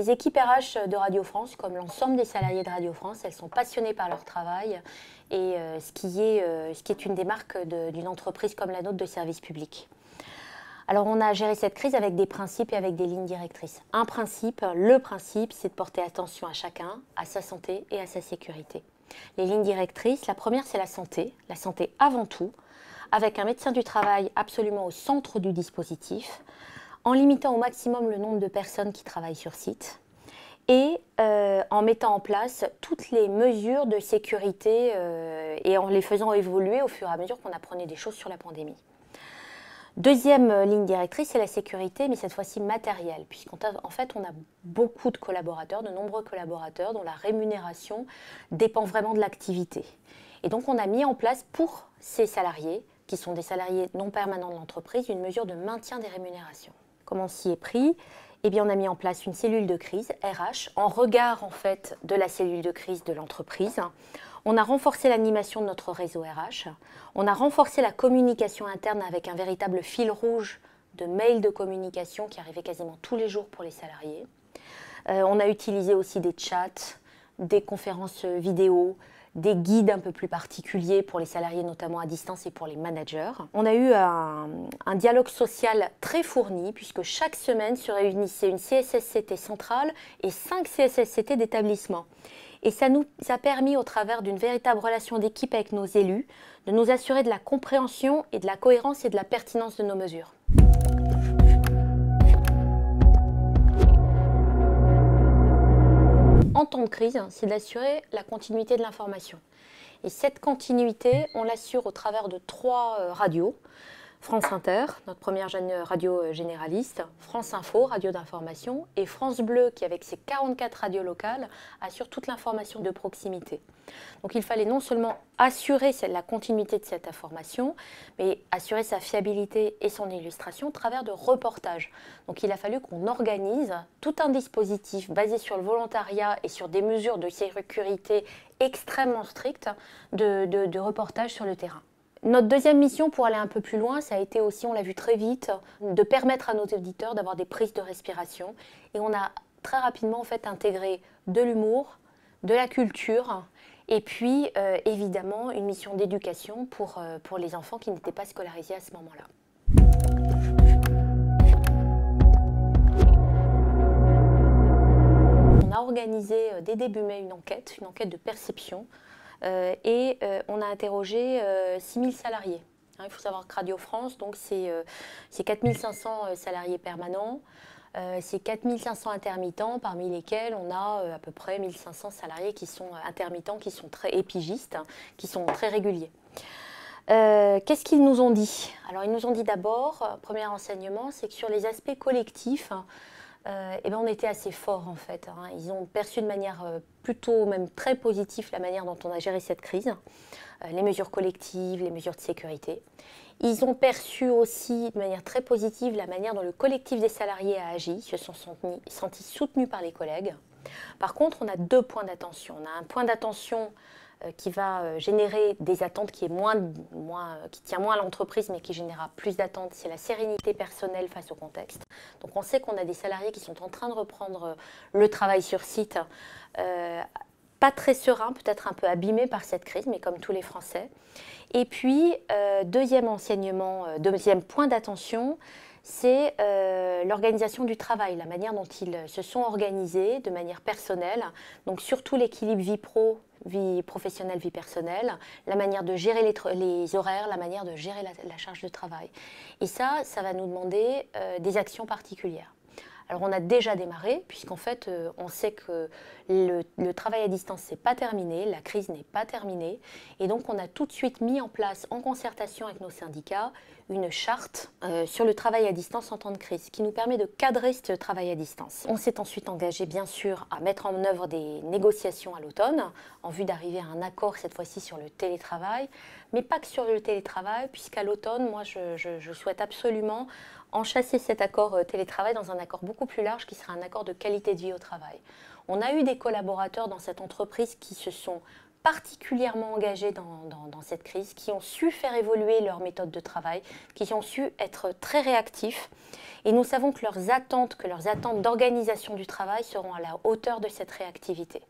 Les équipes RH de Radio France, comme l'ensemble des salariés de Radio France, elles sont passionnées par leur travail et ce qui est une des marques d'une entreprise comme la nôtre de service public. Alors on a géré cette crise avec des principes et avec des lignes directrices. Le principe, c'est de porter attention à chacun, à sa santé et à sa sécurité. Les lignes directrices, la première c'est la santé avant tout, avec un médecin du travail absolument au centre du dispositif, en limitant au maximum le nombre de personnes qui travaillent sur site et en mettant en place toutes les mesures de sécurité et en les faisant évoluer au fur et à mesure qu'on apprenait des choses sur la pandémie. Deuxième ligne directrice, c'est la sécurité, mais cette fois-ci matérielle, puisqu'en fait, on a beaucoup de collaborateurs, de nombreux collaborateurs dont la rémunération dépend vraiment de l'activité. Et donc, on a mis en place pour ces salariés, qui sont des salariés non permanents de l'entreprise, une mesure de maintien des rémunérations. Comment on s'y est pris? Eh bien, on a mis en place une cellule de crise, RH, en regard en fait de la cellule de crise de l'entreprise. On a renforcé l'animation de notre réseau RH. On a renforcé la communication interne avec un véritable fil rouge de mails de communication qui arrivait quasiment tous les jours pour les salariés. On a utilisé aussi des chats, des conférences vidéo, des guides un peu plus particuliers pour les salariés, notamment à distance, et pour les managers. On a eu un dialogue social très fourni, puisque chaque semaine se réunissait une CSSCT centrale et 5 CSSCT d'établissement. Et ça nous a permis, au travers d'une véritable relation d'équipe avec nos élus, de nous assurer de la compréhension et de la cohérence et de la pertinence de nos mesures. En temps de crise, c'est d'assurer la continuité de l'information. Et cette continuité, on l'assure au travers de 3 radios. France Inter, notre première radio généraliste, France Info, radio d'information, et France Bleu, qui avec ses 44 radios locales, assure toute l'information de proximité. Donc il fallait non seulement assurer la continuité de cette information, mais assurer sa fiabilité et son illustration au travers de reportages. Donc il a fallu qu'on organise tout un dispositif basé sur le volontariat et sur des mesures de sécurité extrêmement strictes de reportages sur le terrain. Notre deuxième mission, pour aller un peu plus loin, ça a été aussi, on l'a vu très vite, de permettre à nos auditeurs d'avoir des prises de respiration. Et on a très rapidement en fait intégré de l'humour, de la culture, et puis évidemment une mission d'éducation pour les enfants qui n'étaient pas scolarisés à ce moment-là. On a organisé dès début mai une enquête de perception. Et on a interrogé 6000 salariés. Il faut savoir que Radio France, c'est 4500 salariés permanents, c'est 4500 intermittents, parmi lesquels on a à peu près 1500 salariés qui sont intermittents, qui sont très épigistes, qui sont très réguliers. Qu'est-ce qu'ils nous ont dit? Alors ils nous ont dit d'abord, premier enseignement, c'est que sur les aspects collectifs, on était assez fort en fait. Ils ont perçu de manière plutôt même très positive la manière dont on a géré cette crise, les mesures collectives, les mesures de sécurité. Ils ont perçu aussi de manière très positive la manière dont le collectif des salariés a agi, se sont sentis soutenus par les collègues. Par contre, on a 2 points d'attention. On a un point d'attention qui va générer des attentes qui tient moins à l'entreprise mais qui générera plus d'attentes, c'est la sérénité personnelle face au contexte. Donc on sait qu'on a des salariés qui sont en train de reprendre le travail sur site, pas très sereins, peut-être un peu abîmés par cette crise, mais comme tous les Français. Et puis, deuxième point d'attention, c'est l'organisation du travail, la manière dont ils se sont organisés de manière personnelle, donc surtout l'équilibre vie professionnelle, vie personnelle, la manière de gérer les horaires, la manière de gérer la charge de travail. Et ça va nous demander des actions particulières. Alors on a déjà démarré, puisqu'en fait on sait que le travail à distance c'est pas terminé, la crise n'est pas terminée, et donc on a tout de suite mis en place, en concertation avec nos syndicats, une charte sur le travail à distance en temps de crise, qui nous permet de cadrer ce travail à distance. On s'est ensuite engagé bien sûr à mettre en œuvre des négociations à l'automne, en vue d'arriver à un accord cette fois-ci sur le télétravail, mais pas que sur le télétravail, puisqu'à l'automne, moi je souhaite absolument enchasser cet accord télétravail dans un accord beaucoup plus large qui sera un accord de qualité de vie au travail. On a eu des collaborateurs dans cette entreprise qui se sont particulièrement engagés dans cette crise, qui ont su faire évoluer leur méthode de travail, qui ont su être très réactifs. Et nous savons que leurs attentes d'organisation du travail seront à la hauteur de cette réactivité.